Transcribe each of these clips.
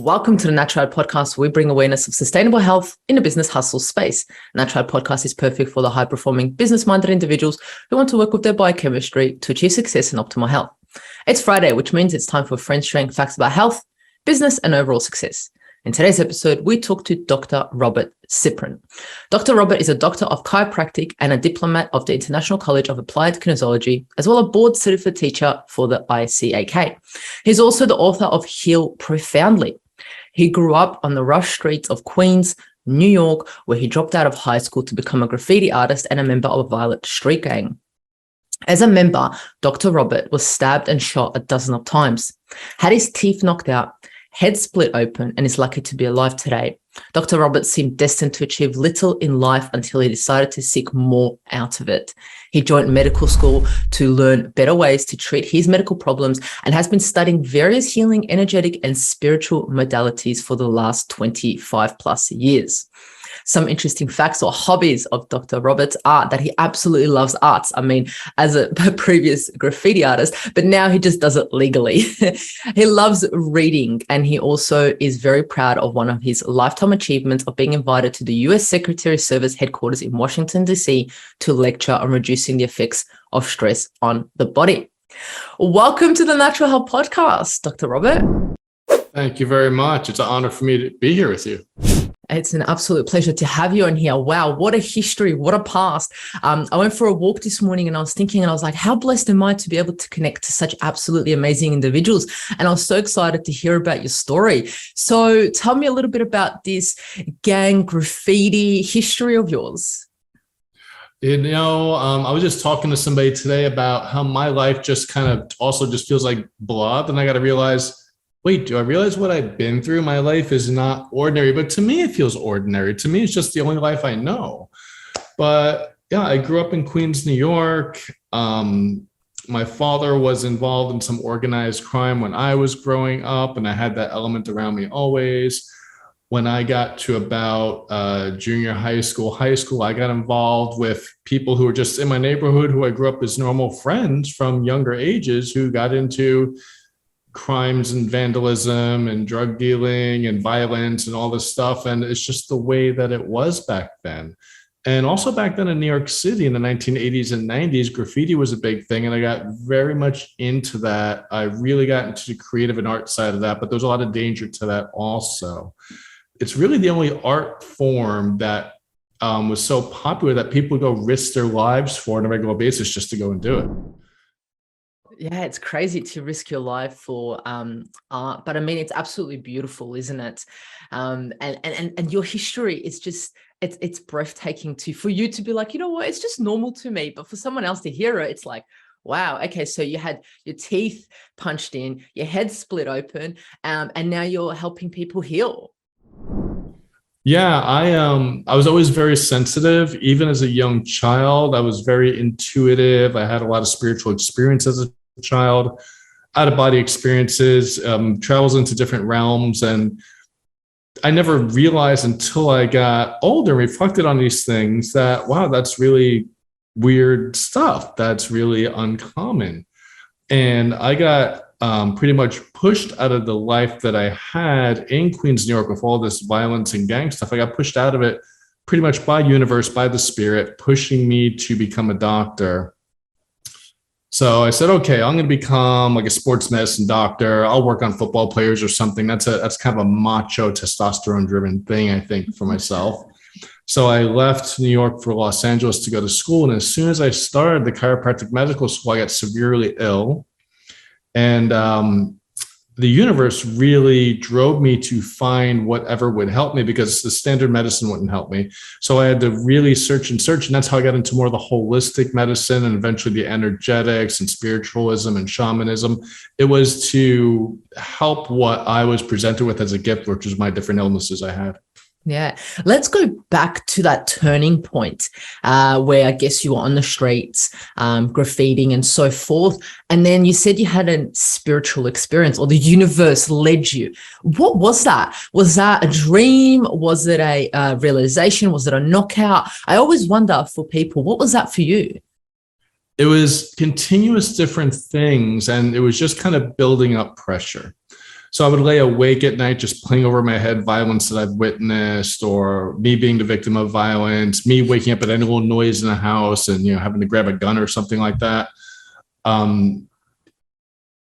Welcome to the Natural Podcast, where we bring awareness of sustainable health in a business hustle space. Natural Podcast is perfect for the high-performing, business-minded individuals who want to work with their biochemistry to achieve success and optimal health. It's Friday, which means it's time for friend-sharing facts about health, business, and overall success. In today's episode, we talk to Dr. Robert Ciprian. Dr. Robert is a doctor of chiropractic and a diplomat of the International College of Applied Kinesiology, as well as a board-certified teacher for the ICAK. He's also the author of Heal Profoundly. He grew up on the rough streets of Queens, New York, where he dropped out of high school to become a graffiti artist and a member of a violent street gang. As a member, Dr. Robert was stabbed and shot a dozen of times, had his teeth knocked out, head split open, and is lucky to be alive today. Dr. Robert seemed destined to achieve little in life until he decided to seek more out of it. He joined medical school to learn better ways to treat his medical problems and has been studying various healing, energetic, and spiritual modalities for the last 25 plus years. Some interesting facts or hobbies of Dr. Robert's art that he absolutely loves arts. I mean, as a previous graffiti artist, but now he just does it legally. He loves reading, and he also is very proud of one of his lifetime achievements of being invited to the U.S. Secretary of Service headquarters in Washington, D.C. to lecture on reducing the effects of stress on the body. Welcome to the Natural Health Podcast, Dr. Robert. Thank you very much. It's an honor for me to be here with you. It's an absolute pleasure to have you on here. Wow, what a history, what a past. I went for a walk this morning and I was thinking, and I was like, how blessed am I to be able to connect to such absolutely amazing individuals? And I was so excited to hear about your story. So tell me a little bit about this gang graffiti history of yours. I was just talking to somebody today about how my life just kind of also just feels like blood. And I got to realize, wait, do I realize what I've been through? My life is not ordinary, but to me, it feels ordinary. To me, it's just the only life I know. But yeah, I grew up in Queens, New York. My father was involved in some organized crime when I was growing up, and I had that element around me always. When I got to about junior high school, I got involved with people who were just in my neighborhood, who I grew up as normal friends from younger ages, who got into crimes and vandalism and drug dealing and violence and all this stuff. And it's just the way that it was back then. And also back then in New York City in the 1980s and 90s, graffiti was a big thing. And I got very much into that. I really got into the creative and art side of that, but there's a lot of danger to that also. It's really the only art form that was so popular that people would go risk their lives for on a regular basis just to go and do it. Yeah, it's crazy to risk your life for art, but I mean, it's absolutely beautiful, isn't it? And your history is just, it's breathtaking for you to be like, you know what, it's just normal to me. But for someone else to hear it, it's like, wow, okay, so you had your teeth punched in, your head split open, and now you're helping people heal. Yeah, I was always very sensitive. Even as a young child, I was very intuitive. I had a lot of spiritual experience as a child, out-of-body experiences, travels into different realms. And I never realized until I got older and reflected on these things that, wow, that's really weird stuff. That's really uncommon. And I got pretty much pushed out of the life that I had in Queens, New York, with all this violence and gang stuff. I got pushed out of it pretty much by universe, by the spirit, pushing me to become a doctor. So I said, okay, I'm going to become like a sports medicine doctor. I'll work on football players or something. That's kind of a macho, testosterone-driven thing, I think, for myself. So I left New York for Los Angeles to go to school. And as soon as I started the chiropractic medical school, I got severely ill. And the universe really drove me to find whatever would help me, because the standard medicine wouldn't help me. So I had to really search. And that's how I got into more of the holistic medicine and eventually the energetics and spiritualism and shamanism. It was to help what I was presented with as a gift, which was my different illnesses I had. Yeah. Let's go back to that turning point where I guess you were on the streets, graffitiing and so forth. And then you said you had a spiritual experience, or the universe led you. What was that? Was that a dream? Was it a realization? Was it a knockout? I always wonder for people, what was that for you? It was continuous different things, and it was just kind of building up pressure. So I would lay awake at night just playing over my head violence that I've witnessed, or me being the victim of violence, me waking up at any little noise in the house and, having to grab a gun or something like that.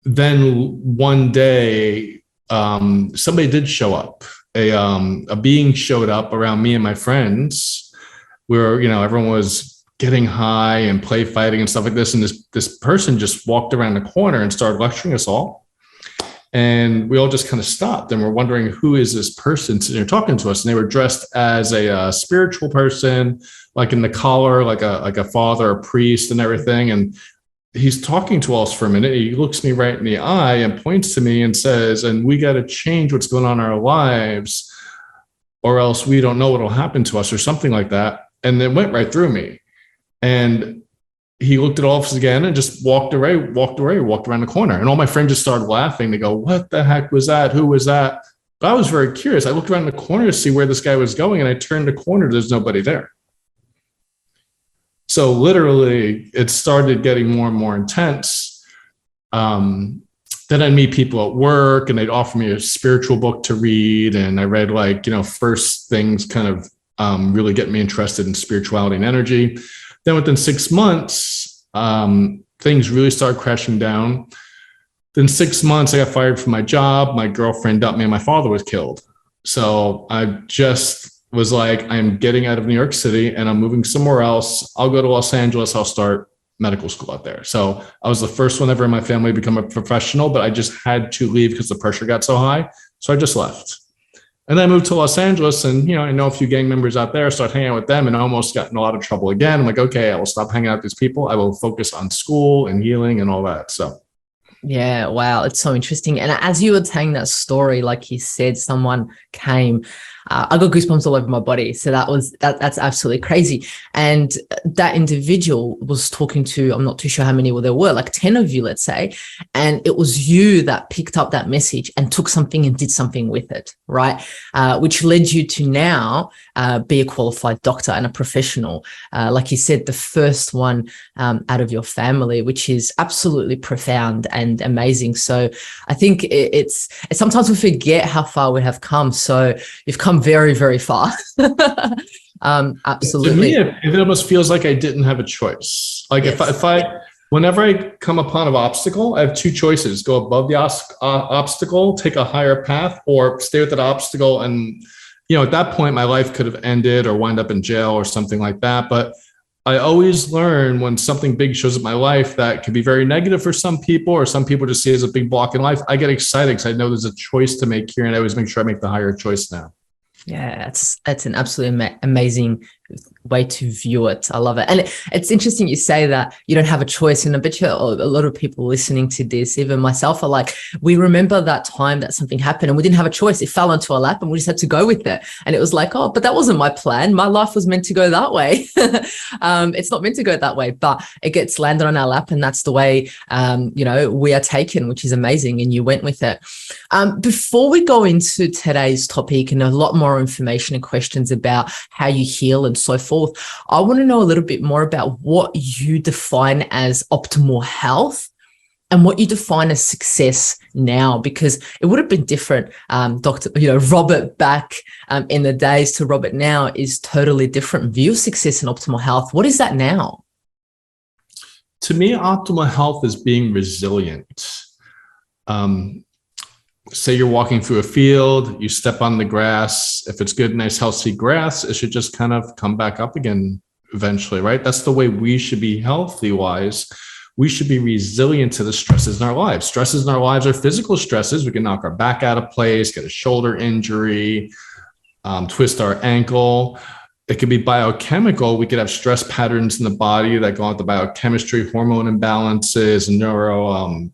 Then one day, somebody did show up. A being showed up around me and my friends, where, everyone was getting high and play fighting and stuff like this. And this person just walked around the corner and started lecturing us all. And we all just kind of stopped and we're wondering, who is this person sitting here talking to us? And they were dressed as a spiritual person, like in the collar, like a father, a priest and everything. And he's talking to us for a minute. He looks me right in the eye and points to me and says, and we got to change what's going on in our lives, or else we don't know what will happen to us, or something like that. And it went right through me. And he looked at all of us again and just walked around the corner. And all my friends just started laughing. They go, what the heck was that? Who was that? But I was very curious. I looked around the corner to see where this guy was going, and I turned the corner. There's nobody there. So literally, it started getting more and more intense. Then I'd meet people at work, and they'd offer me a spiritual book to read. And I read first things kind of really get me interested in spirituality and energy. Then within 6 months, things really started crashing down. Then 6 months, I got fired from my job. My girlfriend dumped me and my father was killed. So I just was like, I'm getting out of New York City and I'm moving somewhere else. I'll go to Los Angeles. I'll start medical school out there. So I was the first one ever in my family to become a professional, but I just had to leave because the pressure got so high. So I just left. And then I moved to Los Angeles, and, I know a few gang members out there, start hanging out with them, and I almost got in a lot of trouble again. I'm like, okay, I will stop hanging out with these people. I will focus on school and healing and all that. So. Yeah, wow, it's so interesting. And as you were telling that story, like you said, someone came, I got goosebumps all over my body. So that's absolutely crazy. And that individual was talking to, I'm not too sure how many there were, like 10 of you, let's say. And it was you that picked up that message and took something and did something with it, right? Which led you to now be a qualified doctor and a professional. Like you said, the first one out of your family, which is absolutely profound and amazing. So I think it's sometimes we forget how far we have come. So you've come very, very far. Absolutely. To me, it almost feels like I didn't have a choice. Like yes. if I whenever I come upon an obstacle, I have two choices: go above the obstacle, take a higher path, or stay with that obstacle. And at that point, my life could have ended or wind up in jail or something like that. But I always learn when something big shows up in my life that can be very negative for some people, or some people just see it as a big block in life. I get excited because I know there's a choice to make here, and I always make sure I make the higher choice now. Yeah, that's an absolutely amazing way to view it. I love it. And it's interesting you say that you don't have a choice. And I bet you a lot of people listening to this, even myself, are like, we remember that time that something happened and we didn't have a choice. It fell onto our lap and we just had to go with it. And it was like, oh, but that wasn't my plan. My life was meant to go that way. It's not meant to go that way, but it gets landed on our lap. And that's the way, we are taken, which is amazing. And you went with it. Before we go into today's topic and a lot more information and questions about how you heal and so forth, I want to know a little bit more about what you define as optimal health and what you define as success now, because it would have been different. Dr. Robert back in the days to Robert now is totally different view of success and optimal health. What is that now? To me, optimal health is being resilient. Say you're walking through a field, you step on the grass. If it's good, nice, healthy grass, it should just kind of come back up again eventually, right? That's the way we should be healthy-wise. We should be resilient to the stresses in our lives. Stresses in our lives are physical stresses. We can knock our back out of place, get a shoulder injury, twist our ankle. It could be biochemical. We could have stress patterns in the body that go on with the biochemistry, hormone imbalances, neurotransmitter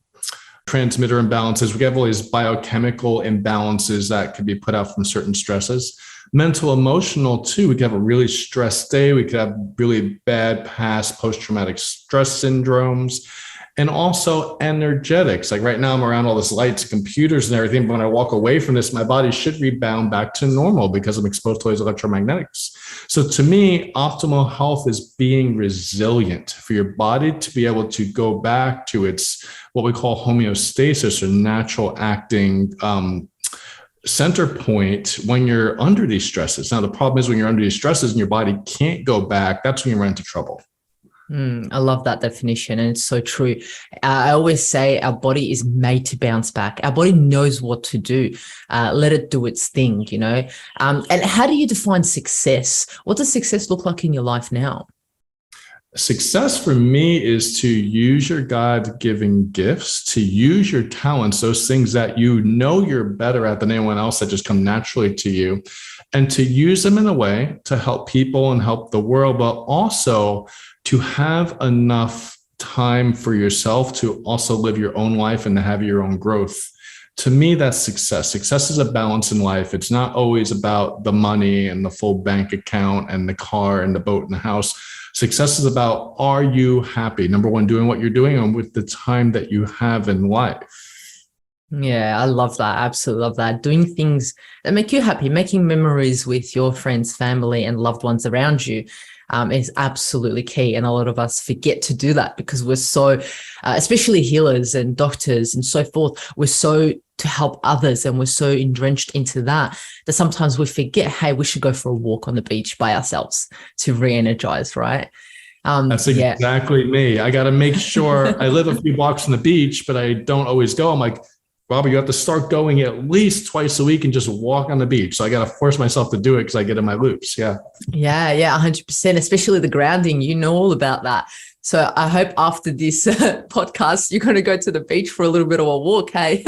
imbalances. We have all these biochemical imbalances that could be put out from certain stresses. Mental, emotional too. We could have a really stressed day. We could have really bad past post-traumatic stress syndromes. and also energetics. Like right now, I'm around all this lights, computers, and everything. But when I walk away from this, my body should rebound back to normal because I'm exposed to those electromagnetics. So to me, optimal health is being resilient for your body to be able to go back to its what we call homeostasis, or natural acting center point when you're under these stresses. Now, the problem is when you're under these stresses and your body can't go back, that's when you run into trouble. I love that definition, and it's so true. I always say our body is made to bounce back. Our body knows what to do. Let it do its thing, you know. And how do you define success? What does success look like in your life now? Success for me is to use your God-given gifts, to use your talents, those things that you know you're better at than anyone else that just come naturally to you, and to use them in a way to help people and help the world, but also to have enough time for yourself to also live your own life and to have your own growth. To me, that's success. Success is a balance in life. It's not always about the money and the full bank account and the car and the boat and the house. Success is about, are you happy? Number one, doing what you're doing and with the time that you have in life. Yeah, I love that. Absolutely love that. Doing things that make you happy, making memories with your friends, family, and loved ones around you is absolutely key. And a lot of us forget to do that because we're so, especially healers and doctors and so forth, we're so to help others and we're so entrenched into that sometimes we forget, hey, we should go for a walk on the beach by ourselves to re-energize, right? That's exactly me. I got to make sure I live a few blocks from the beach, but I don't always go. I'm like, Robert, you have to start going at least twice a week and just walk on the beach. So I got to force myself to do it because I get in my loops. Yeah. Yeah, 100%, especially the grounding. You know all about that. So I hope after this podcast, you're going to go to the beach for a little bit of a walk, hey?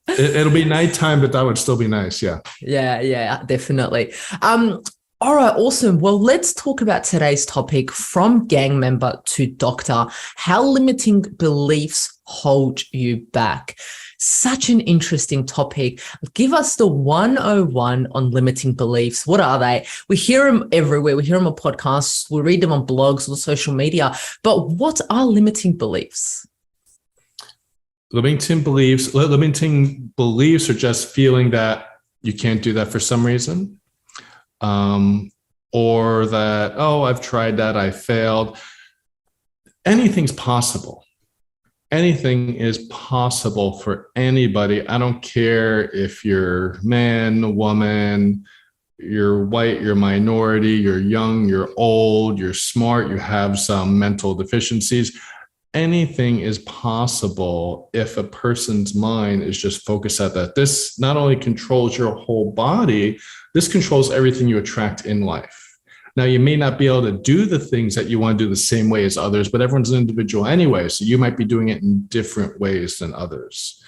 It'll be nighttime, but that would still be nice. Yeah. Yeah, definitely. All right, awesome. Well, let's talk about today's topic, from gang member to doctor, how limiting beliefs hold you back. Such an interesting topic. Give us the 101 on limiting beliefs. What are they? We hear them everywhere. We hear them on podcasts. We read them on blogs, on social media. But what are limiting beliefs? Limiting beliefs are just feeling that you can't do that for some reason. Or that, oh, I've tried that, I failed. Anything's possible. Anything is possible for anybody. I don't care if you're man, woman, you're white, you're minority, you're young, you're old, you're smart, you have some mental deficiencies. Anything is possible if a person's mind is just focused at that. This not only controls your whole body, this controls everything you attract in life. Now, you may not be able to do the things that you want to do the same way as others, but everyone's an individual anyway, so you might be doing it in different ways than others.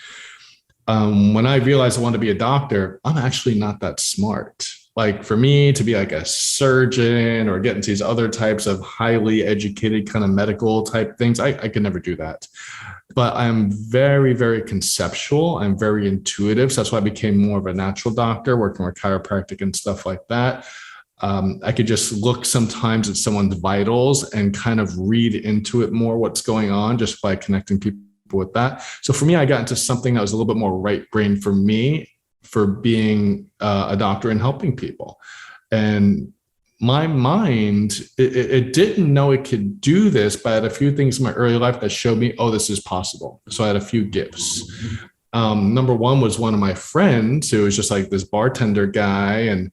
When I realized I wanted to be a doctor, I'm actually not that smart. Like for me to be like a surgeon or get into these other types of highly educated kind of medical type things, I could never do that. But I'm very, very conceptual. I'm very intuitive. So that's why I became more of a natural doctor, working with chiropractic and stuff like that. I could just look sometimes at someone's vitals and kind of read into it more what's going on just by connecting people with that. So for me, I got into something that was a little bit more right brain for me, for being a doctor and helping people. And my mind, it didn't know it could do this, but I had a few things in my early life that showed me, oh, this is possible. So I had a few gifts. Number one was one of my friends who was just like this bartender guy. And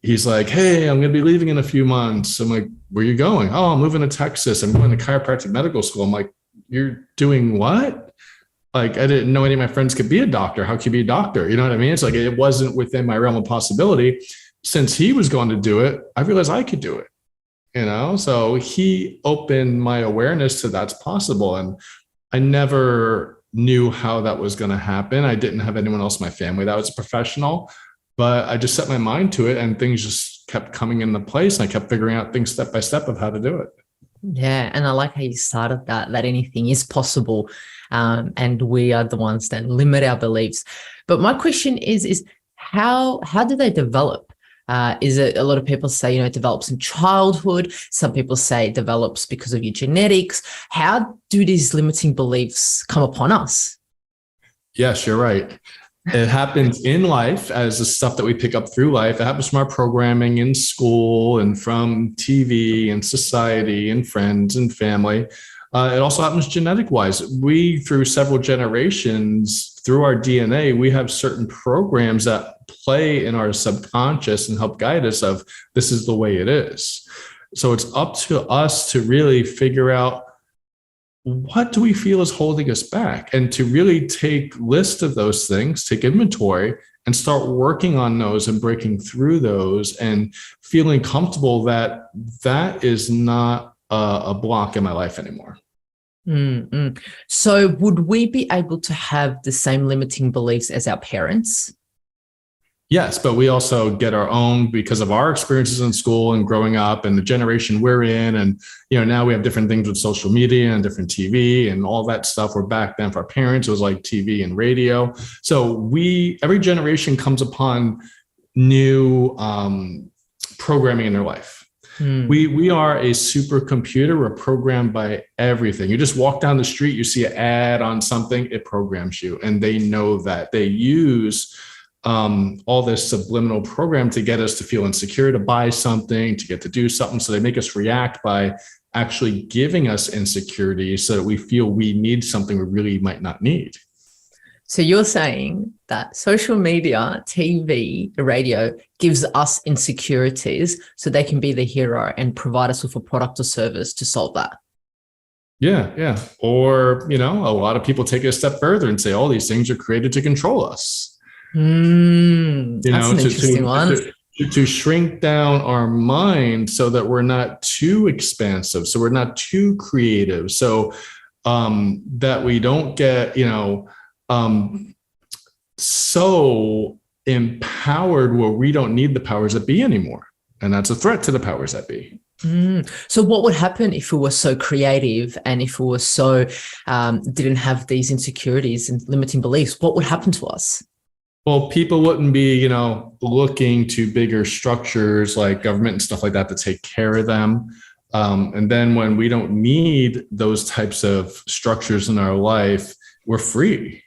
he's like, hey, I'm going to be leaving in a few months. I'm like, where are you going? Oh, I'm moving to Texas. I'm going to chiropractic medical school. I'm like, you're doing what? Like, I didn't know any of my friends could be a doctor. How could you be a doctor? You know what I mean? It's like, it wasn't within my realm of possibility. Since he was going to do it, I realized I could do it, you know? So he opened my awareness to that's possible. And I never knew how that was going to happen. I didn't have anyone else in my family that was a professional, but I just set my mind to it and things just kept coming into place. And I kept figuring out things step by step of how to do it. Yeah. And I like how you started that anything is possible. And we are the ones that limit our beliefs. But my question is how do they develop? Is it, a lot of people say, it develops in childhood. Some people say it develops because of your genetics. How do these limiting beliefs come upon us? Yes, you're right. It happens in life as the stuff that we pick up through life. It happens from our programming in school and from TV and society and friends and family. It also happens genetic wise. We, through several generations, through our DNA, we have certain programs that play in our subconscious and help guide us of this is the way it is. So it's up to us to really figure out, what do we feel is holding us back? And to really take list of those things, take inventory, and start working on those and breaking through those and feeling comfortable that that is not a block in my life anymore. Mm-hmm. So would we be able to have the same limiting beliefs as our parents? Yes, but we also get our own because of our experiences in school and growing up and the generation we're in. And, now we have different things with social media and different TV and all that stuff. Where back then for our parents, it was like TV and radio. So every generation comes upon new programming in their life. We are a supercomputer. We're programmed by everything. You just walk down the street, you see an ad on something, it programs you. And they know that. They use all this subliminal program to get us to feel insecure, to buy something, to get to do something. So they make us react by actually giving us insecurity so that we feel we need something we really might not need. So you're saying that social media, TV, radio gives us insecurities so they can be the hero and provide us with a product or service to solve that. Yeah. Or, a lot of people take it a step further and say, all these things are created to control us. That's an interesting one. To shrink down our mind so that we're not too expansive, so we're not too creative, so that we don't get, so empowered where we don't need the powers that be anymore. And that's a threat to the powers that be. So what would happen if we were so creative and if we were so didn't have these insecurities and limiting beliefs? What would happen to us? Well, people wouldn't be, looking to bigger structures like government and stuff like that to take care of them. And then when we don't need those types of structures in our life, we're free.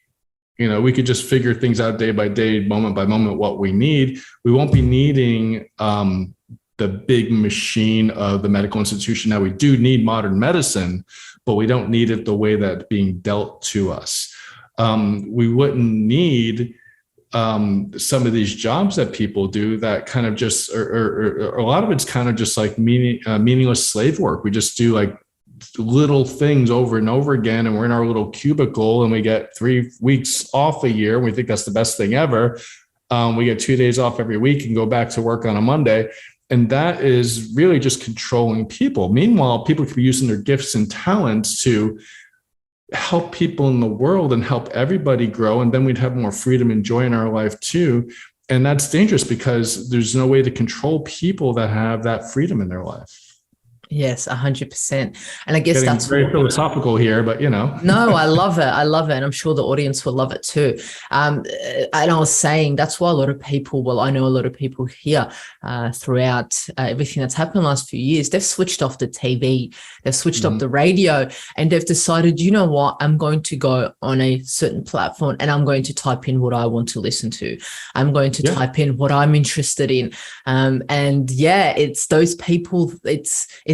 We could just figure things out day by day, moment by moment, what we need. We won't be needing the big machine of the medical institution. Now, we do need modern medicine, but we don't need it the way that's being dealt to us. We wouldn't need some of these jobs that people do that kind of just, or a lot of it's kind of just like meaningless slave work. We just do like little things over and over again, and we're in our little cubicle and we get 3 weeks off a year. And we think that's the best thing ever. We get 2 days off every week and go back to work on a Monday. And that is really just controlling people. Meanwhile, people could be using their gifts and talents to help people in the world and help everybody grow. And then we'd have more freedom and joy in our life too. And that's dangerous because there's no way to control people that have that freedom in their life. Yes, 100%. And I guess Getting that's very philosophical here, but No, I love it. I love it. And I'm sure the audience will love it too. And I was saying that's why a lot of people, I know a lot of people here throughout everything that's happened in the last few years, they've switched off the TV, they've switched off the radio, and they've decided, you know what, I'm going to go on a certain platform and I'm going to type in what I want to listen to. I'm going to type in what I'm interested in. It's those people,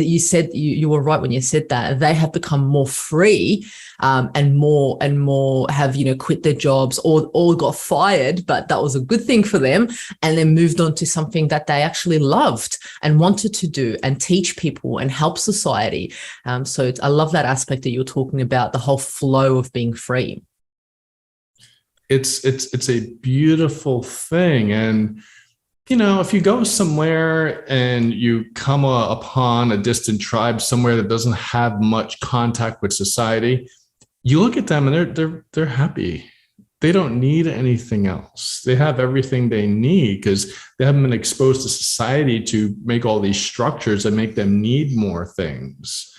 you said you were right when you said that they have become more free and more have quit their jobs or got fired, but that was a good thing for them, and then moved on to something that they actually loved and wanted to do and teach people and help society. So I love that aspect that you're talking about, the whole flow of being free. It's a beautiful thing. And if you go somewhere and you come upon a distant tribe somewhere that doesn't have much contact with society, you look at them and they're happy. They don't need anything else. They have everything they need because they haven't been exposed to society to make all these structures that make them need more things.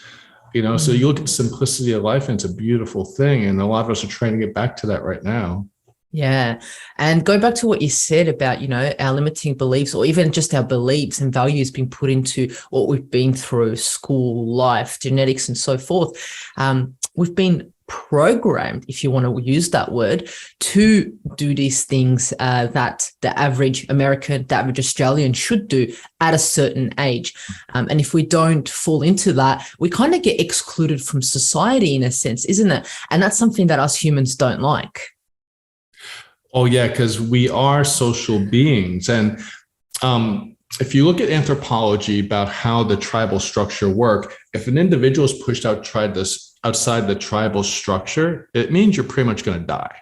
So you look at the simplicity of life and it's a beautiful thing. And a lot of us are trying to get back to that right now. Yeah. And going back to what you said about, our limiting beliefs, or even just our beliefs and values being put into what we've been through, school, life, genetics, and so forth. We've been programmed, if you want to use that word, to do these things that the average American, the average Australian should do at a certain age. And if we don't fall into that, we kind of get excluded from society in a sense, isn't it? And that's something that us humans don't like. Oh, yeah, because we are social beings. And if you look at anthropology about how the tribal structure work, if an individual is pushed outside the tribal structure, it means you're pretty much going to die.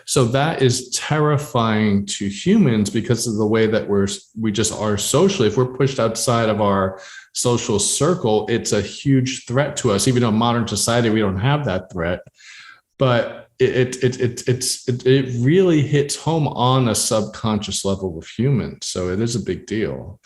So that is terrifying to humans because of the way that we just are socially. If we're pushed outside of our social circle, it's a huge threat to us. Even though in modern society we don't have that threat, but it really hits home on a subconscious level with humans. So it is a big deal.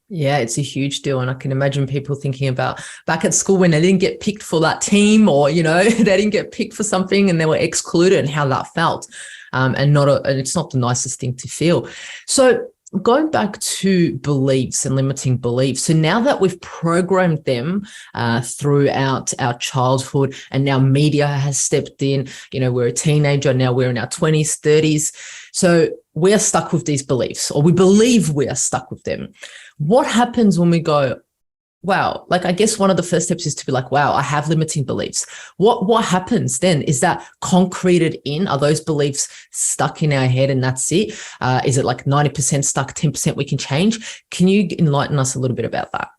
Yeah, it's a huge deal. And I can imagine people thinking about back at school when they didn't get picked for that team, or, they didn't get picked for something and they were excluded, and how that felt. And it's not the nicest thing to feel. So going back to beliefs and limiting beliefs. So now that we've programmed them throughout our childhood, and now media has stepped in, we're a teenager, now we're in our 20s, 30s. So we're stuck with these beliefs, or we believe we are stuck with them. What happens when we go, wow, like, I guess one of the first steps is to be like, wow, I have limiting beliefs. What happens then? Is that concreted in? Are those beliefs stuck in our head and that's it? Is it like 90% stuck, 10% we can change? Can you enlighten us a little bit about that?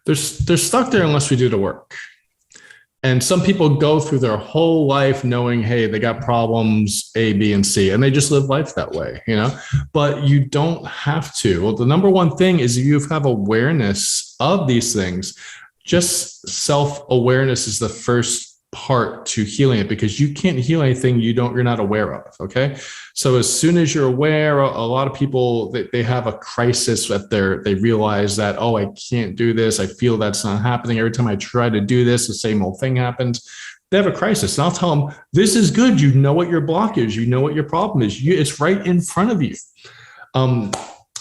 They're stuck there unless we do the work. And some people go through their whole life knowing, hey, they got problems A, B, and C, and they just live life that way, but you don't have to. Well, the number one thing is you have awareness of these things. Just self-awareness is the first part to healing it, because you can't heal anything you're not aware of. Okay. So as soon as you're aware, a lot of people, they have a crisis that they realize that, oh, I can't do this. I feel that's not happening. Every time I try to do this, the same old thing happens. They have a crisis. And I'll tell them, this is good. You know what your block is. You know what your problem is. It's right in front of you.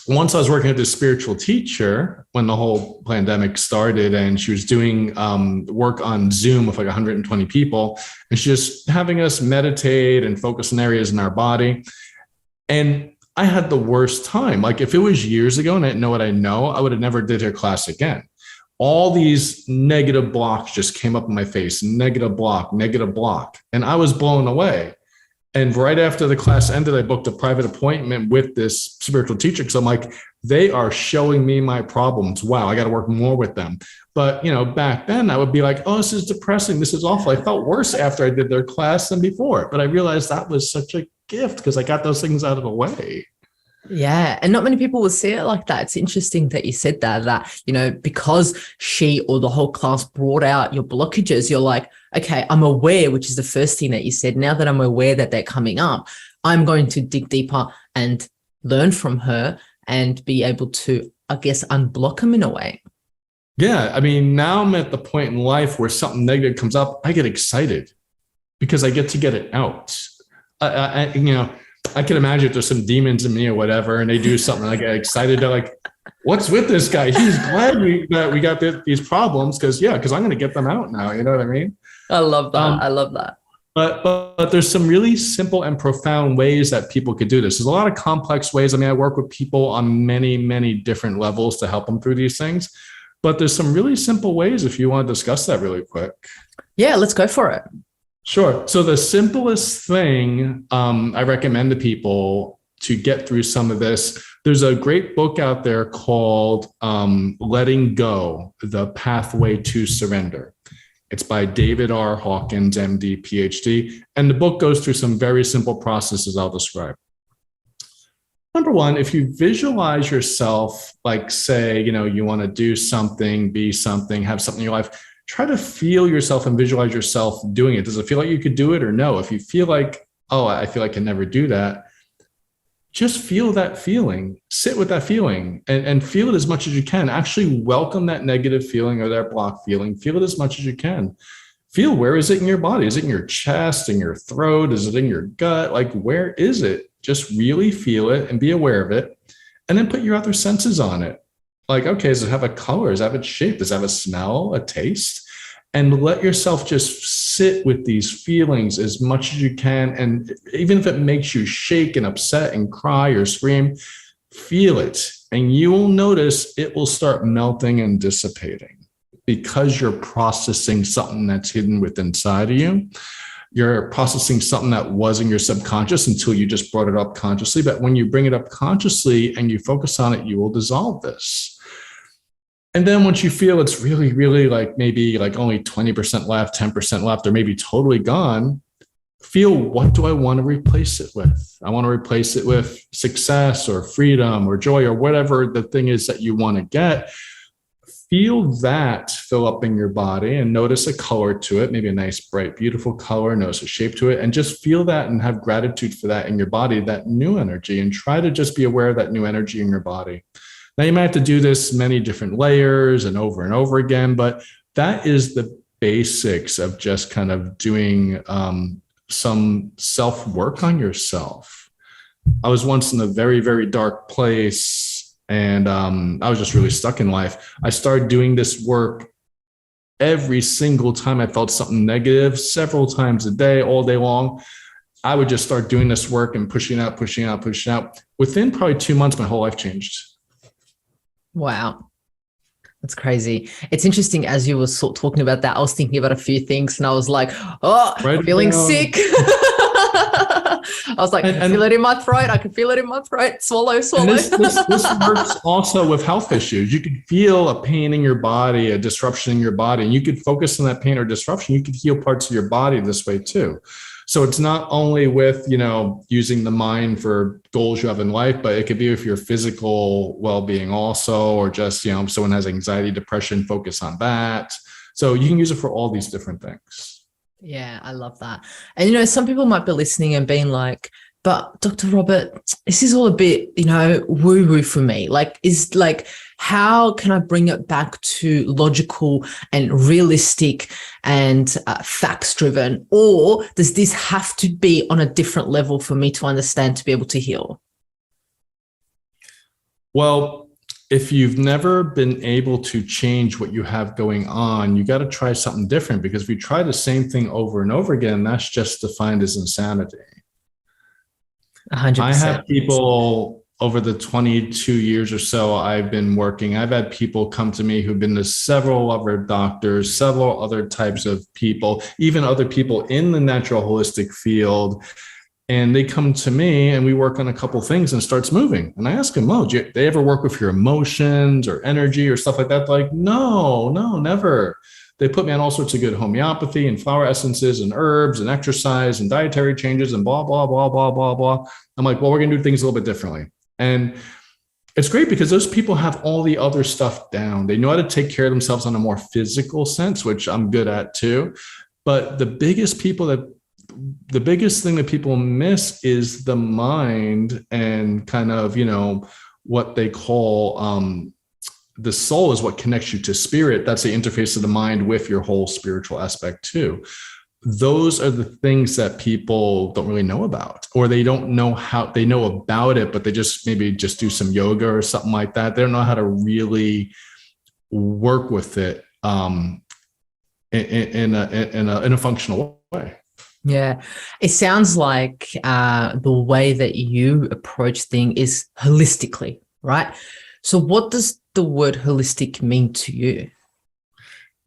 Once I was working with this spiritual teacher when the whole pandemic started, and she was doing work on Zoom with like 120 people, and she's just having us meditate and focus on areas in our body. And I had the worst time. Like, if it was years ago and I didn't know what I know, I would have never did her class again. All these negative blocks just came up in my face, negative block. And I was blown away. And right after the class ended, I booked a private appointment with this spiritual teacher, because I'm like, they are showing me my problems. Wow, I got to work more with them. But, back then I would be like, oh, this is depressing. This is awful. I felt worse after I did their class than before. But I realized that was such a gift, because I got those things out of the way. Yeah. And not many people will see it like that. It's interesting that you said that, because she or the whole class brought out your blockages, you're like, okay, I'm aware, which is the first thing that you said. Now that I'm aware that they're coming up, I'm going to dig deeper and learn from her and be able to, I guess, unblock them in a way. Yeah. I mean, now I'm at the point in life where something negative comes up, I get excited because I get to get it out. I can imagine if there's some demons in me or whatever, and they do something, I get excited. They're like, what's with this guy? He's glad we got these problems, because I'm going to get them out now. You know what I mean? I love that. I love that. But there's some really simple and profound ways that people could do this. There's a lot of complex ways. I mean, I work with people on many, many different levels to help them through these things. But there's some really simple ways if you want to discuss that really quick. Yeah, let's go for it. Sure. So the simplest thing I recommend to people to get through some of this, there's a great book out there called Letting Go, The Pathway to Surrender. It's by David R. Hawkins, MD, PhD. And the book goes through some very simple processes I'll describe. Number one, if you visualize yourself, like say, you want to do something, be something, have something in your life, try to feel yourself and visualize yourself doing it. Does it feel like you could do it or no? If you feel like, oh, I feel like I can never do that, just feel that feeling, sit with that feeling and feel it as much as you can. Actually welcome that negative feeling or that block feeling, feel it as much as you can. feel, where is it in your body? Is it in your chest, in your throat? Is it in your gut? Like, where is it? Just really feel it and be aware of it. And then put your other senses on it. Like, okay, does it have a color? Does it have a shape? Does it have a smell, a taste? And let yourself just sit with these feelings as much as you can. And even if it makes you shake and upset and cry or scream, feel it. And you will notice it will start melting and dissipating because you're processing something that's hidden within inside of you. You're processing something that was in your subconscious until you just brought it up consciously. But when you bring it up consciously and you focus on it, you will dissolve this. And then once you feel it's really, really like maybe like only 20% left, 10% left, or maybe totally gone, feel, what do I want to replace it with? I want to replace it with success or freedom or joy or whatever the thing is that you want to get. Feel that fill up in your body and notice a color to it, maybe a nice, bright, beautiful color, notice a shape to it, and just feel that and have gratitude for that in your body, that new energy, and try to just be aware of that new energy in your body. Now, you might have to do this many different layers and over again, but that is the basics of just kind of doing some self-work on yourself. I was once in a very, very dark place, and I was just really stuck in life. I started doing this work every single time I felt something negative, several times a day, all day long. I would just start doing this work and pushing out. Within probably 2 months, my whole life changed. Wow. That's crazy. It's interesting, as you were talking about that, I was thinking about a few things and I was like, I'm feeling sick. I was like, I feel it in my throat. I can feel it in my throat. Swallow. This works also with health issues. You could feel a pain in your body, a disruption in your body, and you could focus on that pain or disruption. You could heal parts of your body this way too. So it's not only with, using the mind for goals you have in life, but it could be with your physical well-being also, or just, if someone has anxiety, depression, focus on that. So you can use it for all these different things. Yeah, I love that. And, some people might be listening and being like, but Dr. Robert, this is all a bit, woo-woo for me. How can I bring it back to logical and realistic and facts-driven? Or does this have to be on a different level for me to understand, to be able to heal? Well, if you've never been able to change what you have going on, you got to try something different, because if you try the same thing over and over again, that's just defined as insanity. 100%. I have people over the 22 years or so I've been working. I've had people come to me who've been to several other doctors, several other types of people, even other people in the natural holistic field. And they come to me and we work on a couple of things and it starts moving. And I ask them, do they ever work with your emotions or energy or stuff like that? They're like, no, never. They put me on all sorts of good homeopathy and flower essences and herbs and exercise and dietary changes and blah, blah, blah, blah, blah, blah. I'm like, well, we're going to do things a little bit differently. And it's great because those people have all the other stuff down. They know how to take care of themselves on a more physical sense, which I'm good at too. But the biggest thing that people miss is the mind, and kind of, what they call, the soul is what connects you to spirit. That's the interface of the mind with your whole spiritual aspect too. Those are the things that people don't really know about, or they don't know how. They know about it, but they maybe do some yoga or something like that. They don't know how to really work with it in a functional way. Yeah, it sounds like the way that you approach things is holistically, right? So what does the word holistic mean to you?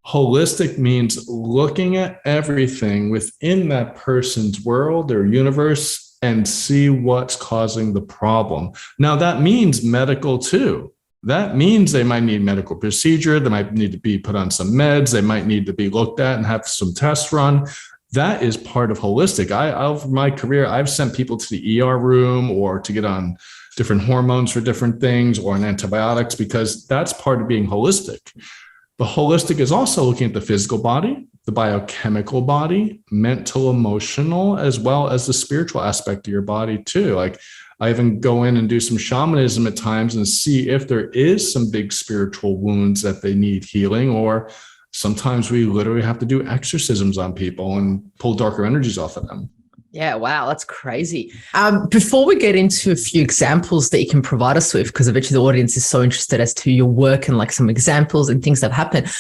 Holistic means looking at everything within that person's world or universe and see what's causing the problem. Now, that means medical too. That means they might need medical procedure. They might need to be put on some meds. They might need to be looked at and have some tests run. That is part of holistic. Over my career, I've sent people to the ER room or to get on different hormones for different things or on antibiotics, because that's part of being holistic. But holistic is also looking at the physical body, the biochemical body, mental, emotional, as well as the spiritual aspect of your body too. Like, I even go in and do some shamanism at times and see if there is some big spiritual wounds that they need healing, or Sometimes we literally have to do exorcisms on people and pull darker energies off of them. Yeah, wow, that's crazy. Before we get into a few examples that you can provide us with, because eventually the audience is so interested as to your work and like some examples and things that have happened,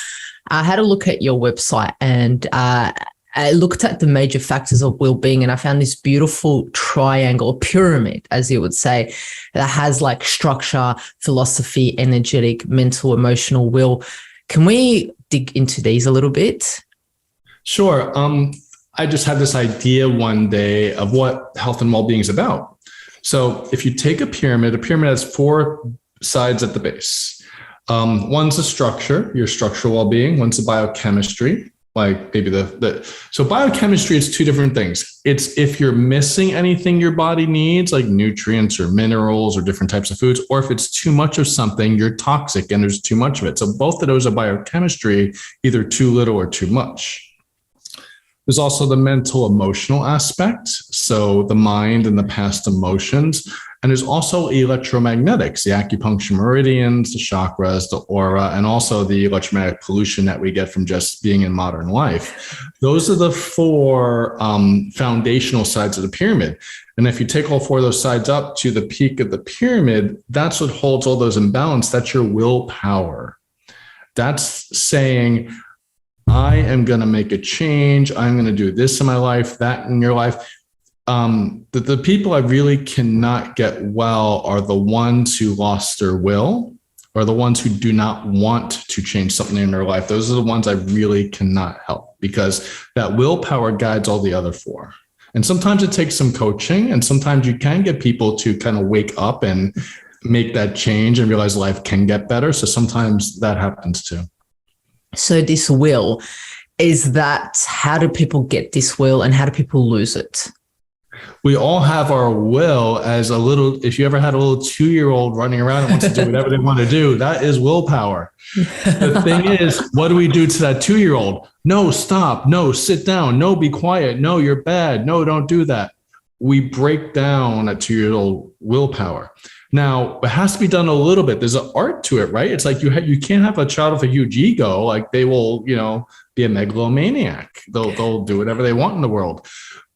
I had a look at your website and I looked at the major factors of well-being, and I found this beautiful triangle, pyramid, as you would say, that has like structure, philosophy, energetic, mental, emotional, will. Can we dig into these a little bit? Sure. I just had this idea one day of what health and well-being is about. So if you take a pyramid has 4 sides at the base. One's a structure, your structural well-being. One's a biochemistry, like maybe so biochemistry is 2 different things. It's if you're missing anything your body needs, like nutrients or minerals or different types of foods, or if it's too much of something, you're toxic and there's too much of it. So both of those are biochemistry, either too little or too much. There's also the mental emotional aspect, so the mind and the past emotions. And there's also electromagnetics, the acupuncture meridians, the chakras, the aura, and also the electromagnetic pollution that we get from just being in modern life. Those are the 4 foundational sides of the pyramid. And if you take all 4 of those sides up to the peak of the pyramid, that's what holds all those in balance. That's your willpower. That's saying, I am going to make a change. I'm going to do this in my life, that in your life. The people I really cannot get well are the ones who lost their will, or the ones who do not want to change something in their life. Those are the ones I really cannot help, because that willpower guides all the other 4. And sometimes it takes some coaching, and sometimes you can get people to kind of wake up and make that change and realize life can get better. So sometimes that happens too. So this will, is that, how do people get this will and how do people lose it? We all have our will as a little, if you ever had a little 2-year-old running around and wants to do whatever they want to do, that is willpower. The thing is, what do we do to that 2-year-old? No, stop. No, sit down. No, be quiet. No, you're bad. No, don't do that. We break down a 2-year-old willpower. Now, it has to be done a little bit. There's an art to it, right? It's like you can't have a child with a huge ego. Like they will, be a megalomaniac. They'll do whatever they want in the world.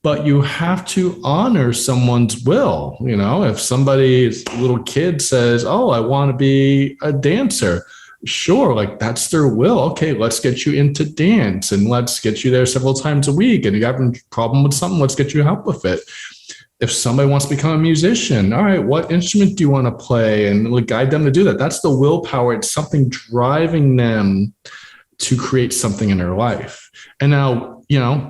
But you have to honor someone's will. If somebody's little kid says, oh, I want to be a dancer. Sure, like that's their will. Okay, let's get you into dance and let's get you there several times a week. And you have a problem with something, let's get you help with it. If somebody wants to become a musician, all right, what instrument do you want to play? And we'll guide them to do that. That's the willpower. It's something driving them to create something in their life. And now,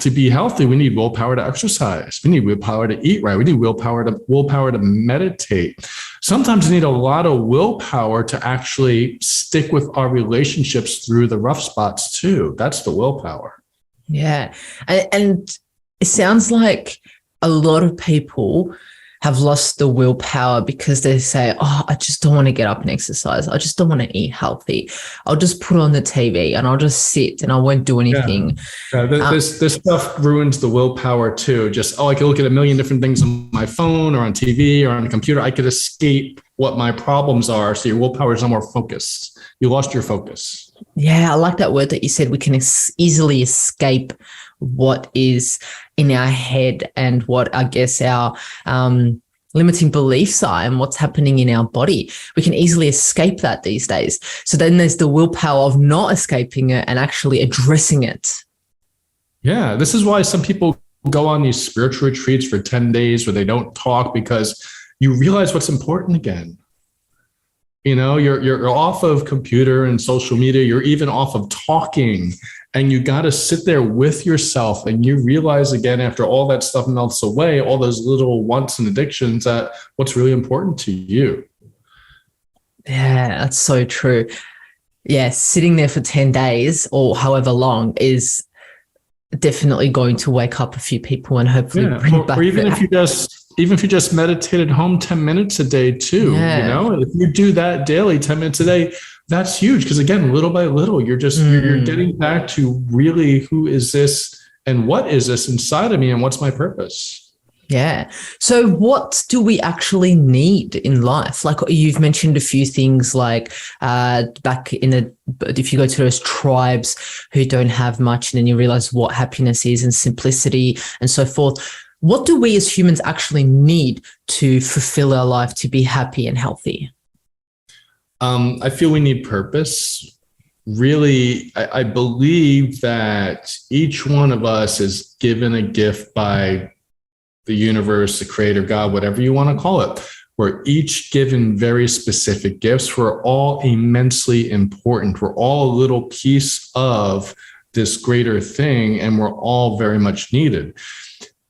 to be healthy, we need willpower to exercise. We need willpower to eat right. We need willpower to meditate. Sometimes we need a lot of willpower to actually stick with our relationships through the rough spots too. That's the willpower. Yeah. And it sounds like a lot of people have lost the willpower because they say, oh, I just don't want to get up and exercise. I just don't want to eat healthy. I'll just put on the TV and I'll just sit and I won't do anything. Yeah. This stuff ruins the willpower too. Just, I can look at a million different things on my phone or on TV or on the computer. I could escape what my problems are. So your willpower is no more focused. You lost your focus. Yeah, I like that word that you said. We can easily escape what is in our head and what I guess our limiting beliefs are and what's happening in our body. We can easily escape that these days. So then there's the willpower of not escaping it and actually addressing it. Yeah, this is why some people go on these spiritual retreats for 10 days where they don't talk, because you realize what's important again. You're off of computer and social media. You're even off of talking. And you got to sit there with yourself and you realize again, after all that stuff melts away, all those little wants and addictions, that what's really important to you. Yeah, that's so true. Yeah, sitting there for 10 days or however long is definitely going to wake up a few people and hopefully bring back. Or even if you just meditate at home 10 minutes a day too, if you do that daily, 10 minutes a day, that's huge. Because again, little by little, you're getting back to really who is this and what is this inside of me and what's my purpose? Yeah. So what do we actually need in life? Like you've mentioned a few things like back in if you go to those tribes who don't have much and then you realize what happiness is and simplicity and so forth. What do we as humans actually need to fulfill our life, to be happy and healthy? I feel we need purpose. Really, I believe that each one of us is given a gift by the universe, the creator, God, whatever you want to call it. We're each given very specific gifts. We're all immensely important. We're all a little piece of this greater thing, and we're all very much needed.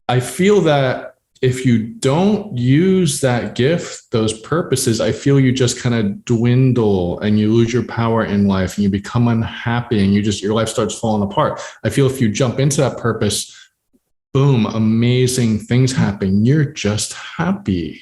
I feel that if you don't use that gift, those purposes, I feel you just kind of dwindle and you lose your power in life and you become unhappy and your life starts falling apart. I feel if you jump into that purpose, boom, amazing things happen. You're just happy,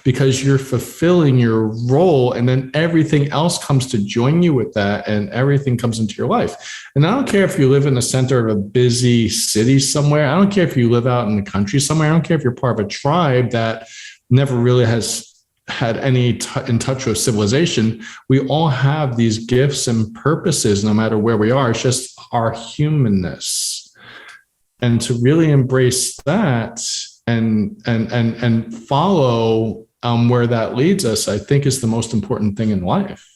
because you're fulfilling your role, and then everything else comes to join you with that, and everything comes into your life. And I don't care if you live in the center of a busy city somewhere. I don't care if you live out in the country somewhere. I don't care if you're part of a tribe that never really has had any in touch with civilization. We all have these gifts and purposes, no matter where we are. It's just our humanness. And to really embrace that and follow where that leads us, I think is the most important thing in life.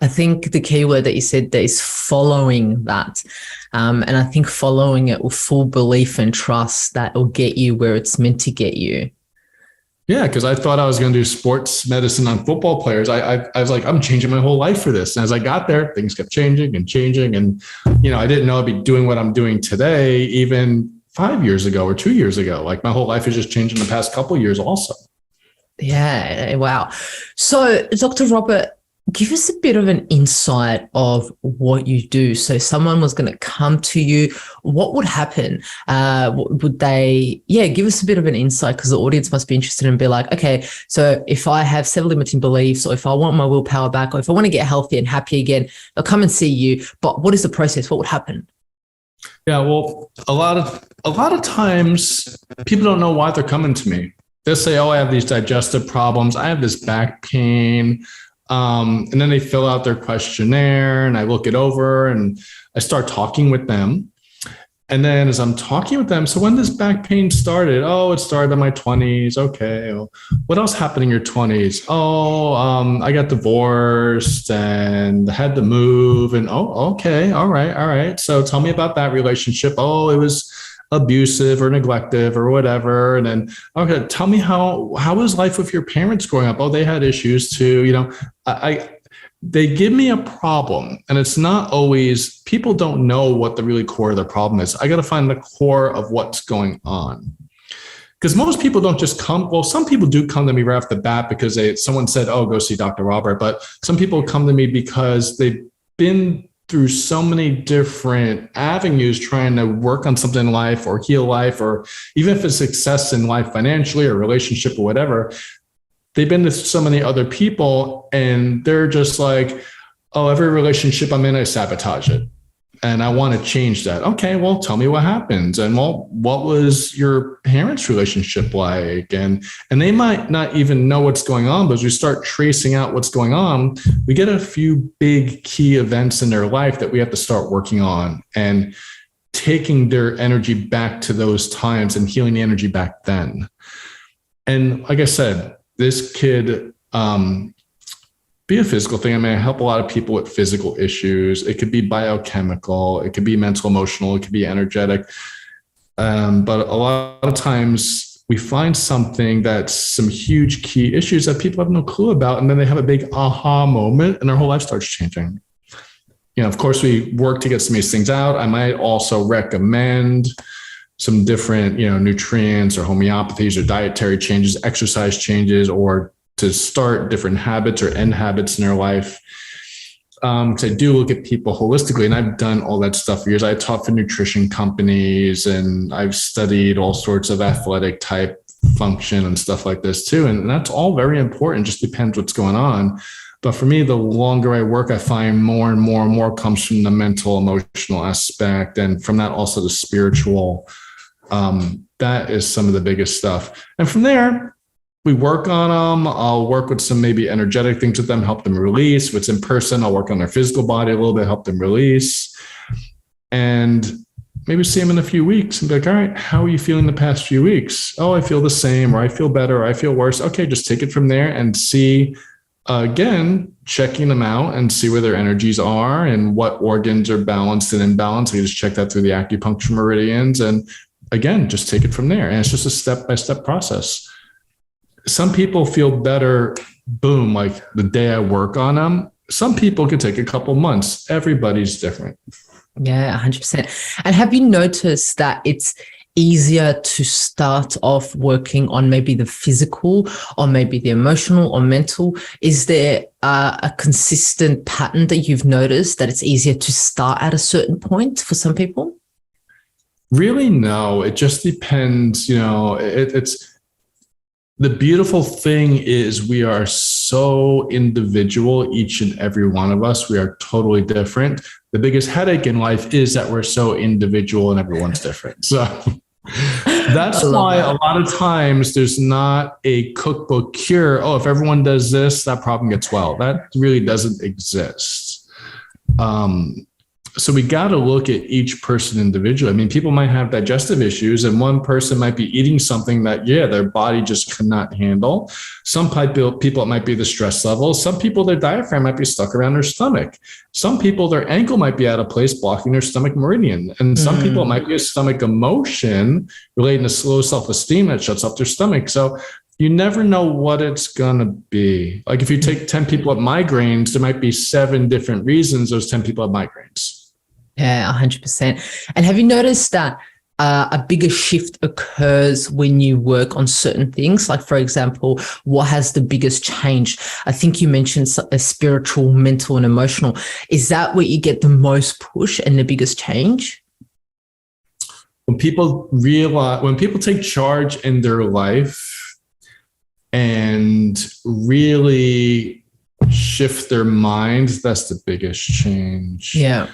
I think the key word that you said there is following that. And I think following it with full belief and trust that will get you where it's meant to get you. Yeah, because I thought I was going to do sports medicine on football players. I was like, I'm changing my whole life for this. And as I got there, things kept changing. And, I didn't know I'd be doing what I'm doing today, even 5 years ago or 2 years ago. Like my whole life has just changed in the past couple of years also. Yeah. Wow. So Dr. Robert, give us a bit of an insight of what you do. So someone was going to come to you. What would happen? Would they, give us a bit of an insight, because the audience must be interested and be like, okay, so if I have self-limiting beliefs, or if I want my willpower back, or if I want to get healthy and happy again, they'll come and see you. But what is the process? What would happen? Yeah, well, a lot of times people don't know why they're coming to me. They'll say, oh, I have these digestive problems. I have this back pain. And then they fill out their questionnaire and I look it over and I start talking with them. And then as I'm talking with them, so when this back pain started, it started in my 20s. Okay. Well, what else happened in your 20s? I got divorced and had to move. And okay. All right. So tell me about that relationship. It was abusive or neglective or whatever. And then, okay, tell me how was life with your parents growing up? They had issues too. They give me a problem, and it's not always, people don't know what the really core of the problem is. I got to find the core of what's going on. Because most people don't just come. Well, some people do come to me right off the bat because someone said, go see Dr. Robert. But some people come to me because they've been through so many different avenues trying to work on something in life or heal life, or even if it's success in life financially or relationship or whatever, they've been to so many other people and they're just like, every relationship I'm in, I sabotage it. And I want to change that. Okay, well, tell me what happens. And what was your parents' relationship like? And they might not even know what's going on, but as we start tracing out what's going on, we get a few big key events in their life that we have to start working on and taking their energy back to those times and healing the energy back then. And like I said, this could be a physical thing. I help a lot of people with physical issues. It could be biochemical. It could be mental, emotional. It could be energetic. But a lot of times we find something that's some huge key issues that people have no clue about. And then they have a big aha moment and their whole life starts changing. Of course, we work to get some of these things out. I might also recommend some different, nutrients or homeopathies or dietary changes, exercise changes, or to start different habits or end habits in their life. Because I do look at people holistically, and I've done all that stuff for years. I taught for nutrition companies and I've studied all sorts of athletic type function and stuff like this too. And that's all very important. Just depends what's going on. But for me, the longer I work, I find more and more comes from the mental, emotional aspect. And from that, also the spiritual That is some of the biggest stuff. And from there, we work on them. I'll work with some maybe energetic things with them, help them release. If it's in person, I'll work on their physical body a little bit, help them release. And maybe see them in a few weeks and be like, all right, how are you feeling the past few weeks? Oh, I feel the same, or I feel better, or I feel worse. Okay, just take it from there and see, again, checking them out and see where their energies are and what organs are balanced and imbalanced. You just check that through the acupuncture meridians. And again, just take it from there. And it's just a step-by-step process. Some people feel better, boom, like the day I work on them. Some people can take a couple months. Everybody's different. Yeah, 100%. And have you noticed that it's easier to start off working on maybe the physical or maybe the emotional or mental? Is there a consistent pattern that you've noticed that it's easier to start at a certain point for some people? Really, no. It just depends. It's the beautiful thing is we are so individual, each and every one of us. We are totally different. The biggest headache in life is that we're so individual and everyone's different. So that's why a lot of times there's not a cookbook cure. Oh, if everyone does this, that problem gets well. That really doesn't exist. So we got to look at each person individually. I mean, people might have digestive issues and one person might be eating something that, their body just cannot handle. Some people, it might be the stress level. Some people, their diaphragm might be stuck around their stomach. Some people, their ankle might be out of place, blocking their stomach meridian. And some people, it might be a stomach emotion relating to slow self-esteem that shuts off their stomach. So you never know what it's going to be. Like if you take 10 people with migraines, there might be 7 different reasons those 10 people have migraines. Yeah, 100%. And have you noticed that a bigger shift occurs when you work on certain things? Like, for example, what has the biggest change? I think you mentioned a spiritual, mental, and emotional. Is that where you get the most push and the biggest change? When people take charge in their life and really shift their minds, that's the biggest change. Yeah.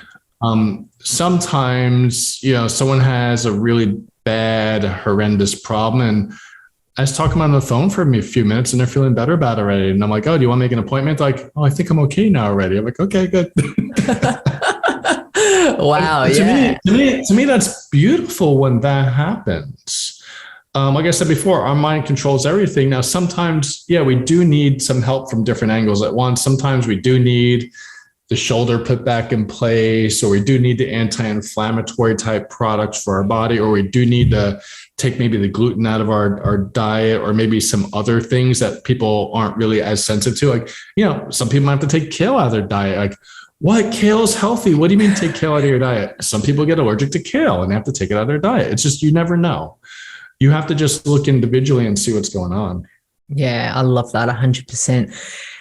Sometimes, someone has a really bad, horrendous problem. And I was talking on the phone for a few minutes and they're feeling better about it already. And I'm like, oh, do you want to make an appointment? Like, oh, I think I'm okay now already. I'm like, okay, good. Wow. To me, that's beautiful when that happens. Like I said before, our mind controls everything. Now, sometimes, we do need some help from different angles at once. Sometimes we do need the shoulder put back in place, or we do need the anti-inflammatory type products for our body, or we do need to take maybe the gluten out of our diet, or maybe some other things that people aren't really as sensitive to. Like, some people might have to take kale out of their diet. Like, what? Kale is healthy. What do you mean take kale out of your diet? Some people get allergic to kale and they have to take it out of their diet. It's just, you never know. You have to just look individually and see what's going on. Yeah, I love that 100%.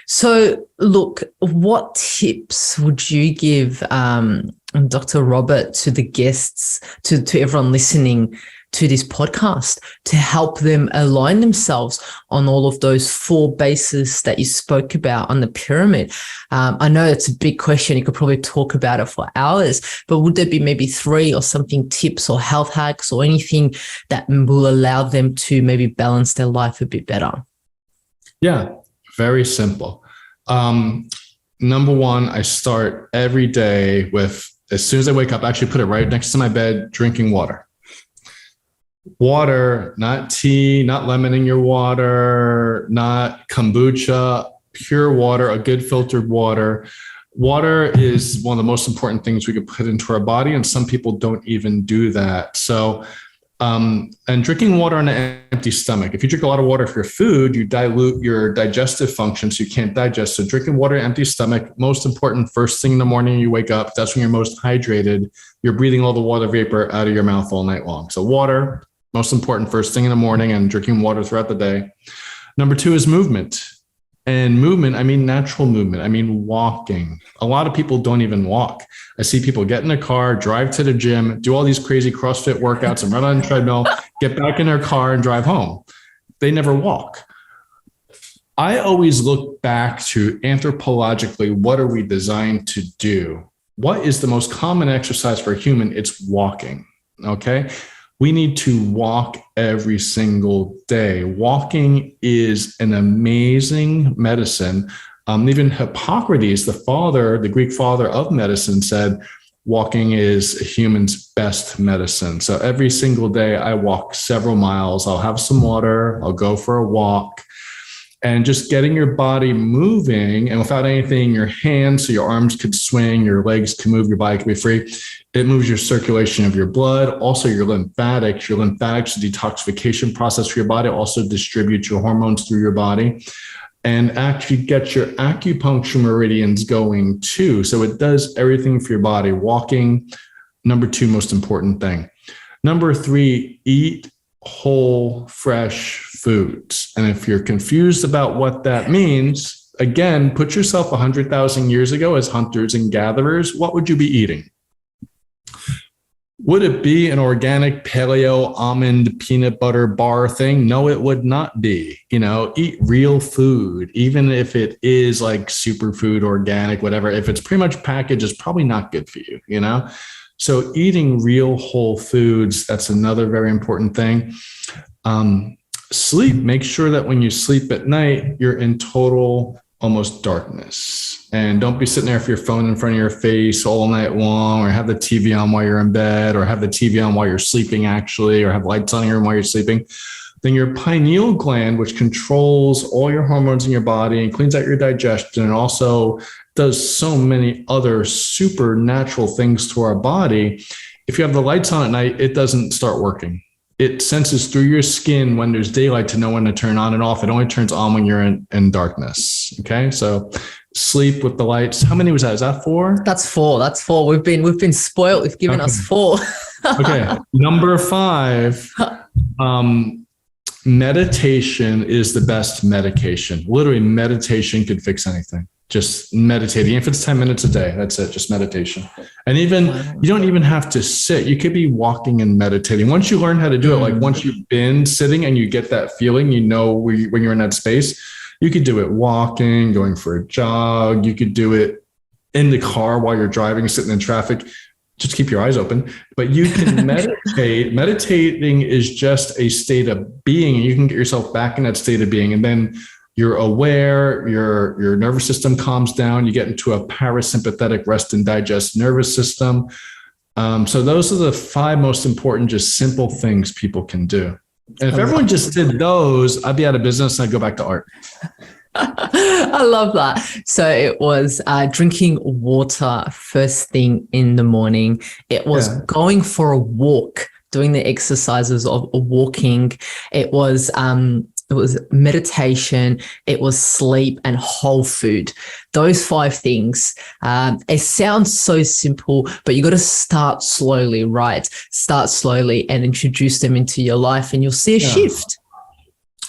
So look, what tips would you give Dr. Robert to the guests, to everyone listening to this podcast to help them align themselves on all of those 4 bases that you spoke about on the pyramid? I know it's a big question. You could probably talk about it for hours, but would there be maybe 3 or something, tips or health hacks or anything that will allow them to maybe balance their life a bit better? Yeah, very simple. Number 1, I start every day with, as soon as I wake up, I actually put it right next to my bed, drinking water. Water, not tea, not lemon in your water, not kombucha, pure water, a good filtered water. Water is one of the most important things we could put into our body, and some people don't even do that. So, and drinking water on an empty stomach. If you drink a lot of water for your food, you dilute your digestive function, so you can't digest. So drinking water on an empty stomach, most important first thing in the morning you wake up. That's when you're most hydrated. You're breathing all the water vapor out of your mouth all night long. So water, most important first thing in the morning, and drinking water throughout the day. Number 2 is movement. And movement, I mean natural movement. I mean walking. A lot of people don't even walk. I see people get in a car, drive to the gym, do all these crazy CrossFit workouts and run on a treadmill, get back in their car and drive home. They never walk. I always look back to anthropologically, what are we designed to do? What is the most common exercise for a human? It's walking. Okay. We need to walk every single day. Walking is an amazing medicine. Even Hippocrates, the Greek father of medicine, said walking is a human's best medicine. So every single day I walk several miles. I'll have some water. I'll go for a walk. And just getting your body moving and without anything in your hands, so your arms could swing, your legs can move, your body can be free. It moves your circulation of your blood, also your lymphatics. Your lymphatics, the detoxification process for your body, also distributes your hormones through your body and actually get your acupuncture meridians going too. So it does everything for your body. Walking, number 2 most important thing. Number 3, eat whole, fresh foods. And if you're confused about what that means, again, put yourself 100,000 years ago as hunters and gatherers. What would you be eating? Would it be an organic paleo almond peanut butter bar thing? No, it would not be. Eat real food, even if it is like superfood, organic, whatever. If it's pretty much packaged, it's probably not good for you, So eating real whole foods, that's another very important thing. Sleep, make sure that when you sleep at night, you're in total almost darkness. And don't be sitting there with your phone in front of your face all night long, or have the TV on while you're in bed, or have the TV on while you're sleeping actually, or have lights on in your room while you're sleeping. Then your pineal gland, which controls all your hormones in your body and cleans out your digestion and also does so many other supernatural things to our body. If you have the lights on at night, it doesn't start working. It senses through your skin when there's daylight to know when to turn on and off. It only turns on when you're in darkness. Okay. So sleep with the lights. How many was that? Is that 4? That's 4. That's 4. We've been spoiled. We've given us 4. Okay. Number 5, meditation is the best medication. Literally, meditation could fix anything. Just meditating. If it's 10 minutes a day, that's it. Just meditation. And even you don't even have to sit. You could be walking and meditating. Once you learn how to do it, like once you've been sitting and you get that feeling, when you're in that space, you could do it walking, going for a jog. You could do it in the car while you're driving, sitting in traffic. Just keep your eyes open. But you can meditate. Meditating is just a state of being, and you can get yourself back in that state of being. And then you're aware, your nervous system calms down. You get into a parasympathetic rest and digest nervous system. So those are the 5 most important, just simple things people can do. And if everyone just did those, I'd be out of business and I'd go back to art. I love that. So it was drinking water first thing in the morning. It was going for a walk, doing the exercises of walking. It was meditation, it was sleep, and whole food. Those 5 things. It sounds so simple, but you got to start slowly, right? Start slowly and introduce them into your life, and you'll see a shift.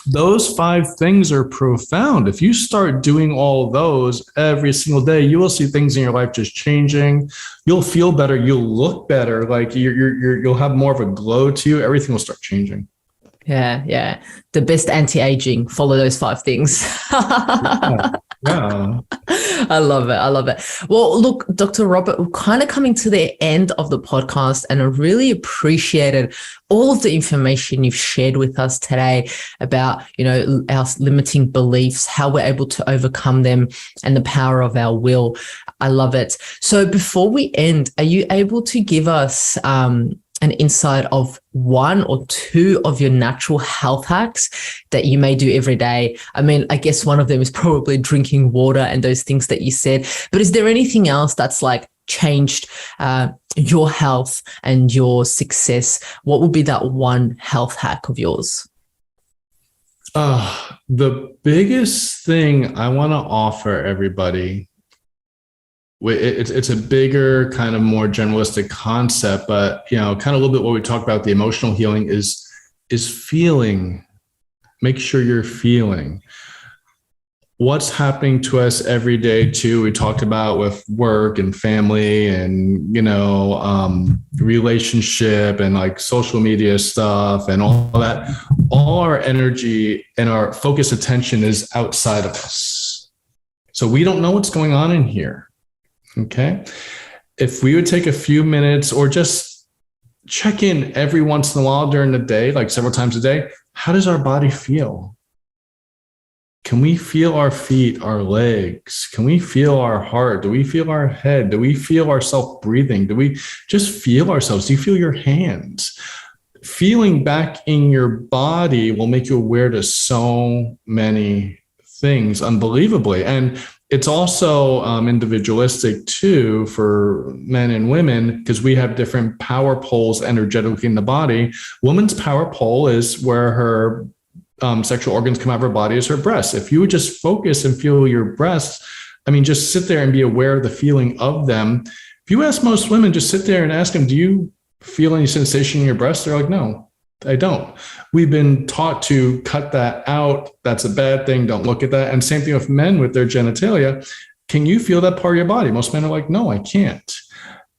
Those 5 things are profound. If you start doing all those every single day, you will see things in your life just changing. You'll feel better. You'll look better. Like you'll have more of a glow to you. Everything will start changing. Yeah. The best anti-aging, follow those 5 things. Yeah. I love it. Well, look, Dr. Robert, we're kind of coming to the end of the podcast, and I really appreciated all of the information you've shared with us today about, our limiting beliefs, how we're able to overcome them, and the power of our will. I love it. So before we end, are you able to give us an insight of 1 or 2 of your natural health hacks that you may do every day? I mean, I guess one of them is probably drinking water and those things that you said, but is there anything else that's like changed your health and your success? What would be that 1 health hack of yours? The biggest thing I want to offer everybody, it's a bigger, kind of more generalistic concept, but kind of a little bit what we talked about, the emotional healing is feeling. Make sure you're feeling what's happening to us every day too. We talked about with work and family and relationship and like social media stuff and all that. All our energy and our focused attention is outside of us, so we don't know what's going on in here. Okay. If we would take a few minutes or just check in every once in a while during the day, like several times a day. How does our body feel? Can we feel our feet, our legs? Can we feel our heart? Do we feel our head? Do we feel ourselves breathing? Do we just feel ourselves? Do you feel your hands? Feeling back in your body will make you aware to so many things unbelievably. And it's also individualistic too for men and women, because we have different power poles energetically in the body. Woman's power pole is where her sexual organs come out of her body, is her breasts. If you would just focus and feel your breasts, I mean, just sit there and be aware of the feeling of them. If you ask most women, just sit there and ask them, do you feel any sensation in your breasts? They're like, no, I don't. We've been taught to cut that out. That's a bad thing. Don't look at that. And same thing with men with their genitalia. Can you feel that part of your body? Most men are like, no, I can't.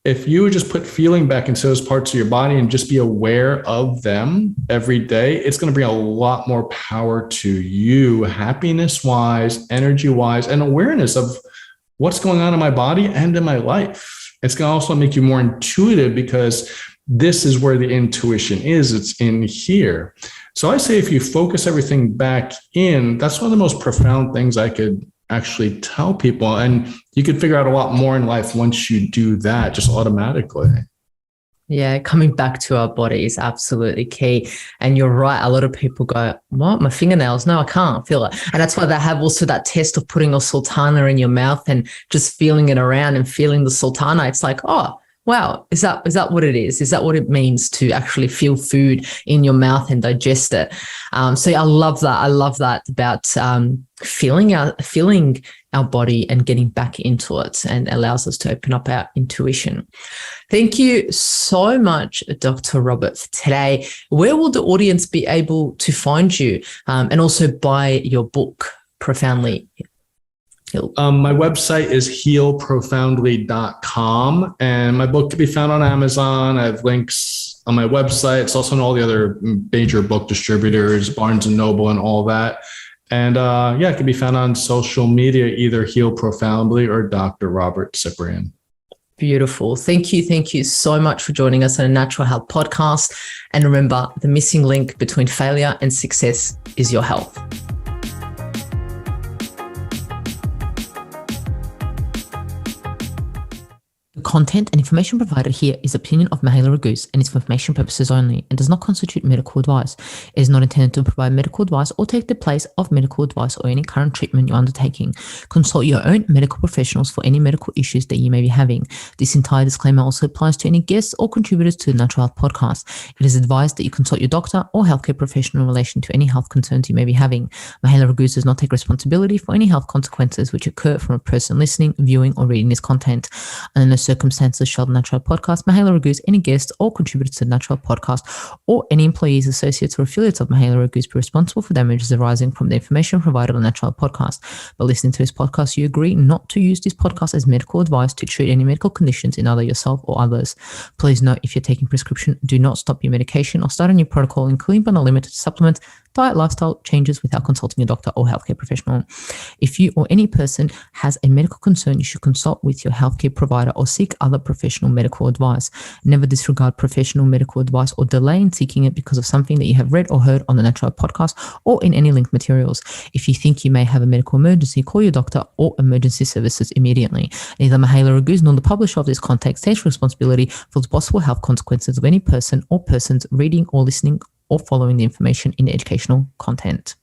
If you would just put feeling back into those parts of your body and just be aware of them every day, it's going to bring a lot more power to you, happiness-wise, energy-wise, and awareness of what's going on in my body and in my life. It's going to also make you more intuitive, because this is where the intuition is. It's in here. So I say if you focus everything back in, that's one of the most profound things I could actually tell people. And you could figure out a lot more in life once you do that, just automatically. Yeah, coming back to our body is absolutely key. And you're right. A lot of people go, what? My fingernails? No, I can't feel it. And that's why they have also that test of putting a sultana in your mouth and just feeling it around and feeling the sultana. It's like, oh, wow, is that what it is? Is that what it means to actually feel food in your mouth and digest it? So I love that. I love that about feeling our body and getting back into it, and allows us to open up our intuition. Thank you so much, Dr. Robert, for today. Where will the audience be able to find you and also buy your book, Profoundly Heal? My website is healprofoundly.com, and my book can be found on Amazon. I have links on my website. It's also on all the other major book distributors, Barnes and Noble and all that. And it can be found on social media, either Heal Profoundly or Dr. Robert Ciprian. Beautiful. Thank you. Thank you so much for joining us on a Natural Health podcast. And remember, the missing link between failure and success is your health. The content and information provided here is opinion of Mahela Raguse and is for information purposes only and does not constitute medical advice. It is not intended to provide medical advice or take the place of medical advice or any current treatment you're undertaking. Consult your own medical professionals for any medical issues that you may be having. This entire disclaimer also applies to any guests or contributors to the Natural Health podcast. It is advised that you consult your doctor or healthcare professional in relation to any health concerns you may be having. Mahela Raguse does not take responsibility for any health consequences which occur from a person listening, viewing, or reading this content. And in the circumstances shall the Natural Podcast, Mahela Raguse, any guests or contributors to the Natural Podcast, or any employees, associates, or affiliates of Mahela Raguse be responsible for damages arising from the information provided on the Natural Podcast. By listening to this podcast, you agree not to use this podcast as medical advice to treat any medical conditions in either yourself or others. Please note, if you're taking prescription, do not stop your medication or start a new protocol, including but not limited to supplements, diet, lifestyle changes without consulting your doctor or healthcare professional. If you or any person has a medical concern, you should consult with your healthcare provider or seek other professional medical advice. Never disregard professional medical advice or delay in seeking it because of something that you have read or heard on the Natural Podcast or in any linked materials. If you think you may have a medical emergency, call your doctor or emergency services immediately. Neither Mahela Raguse nor the publisher of this content takes responsibility for the possible health consequences of any person or persons reading or listening or following the information in the educational content.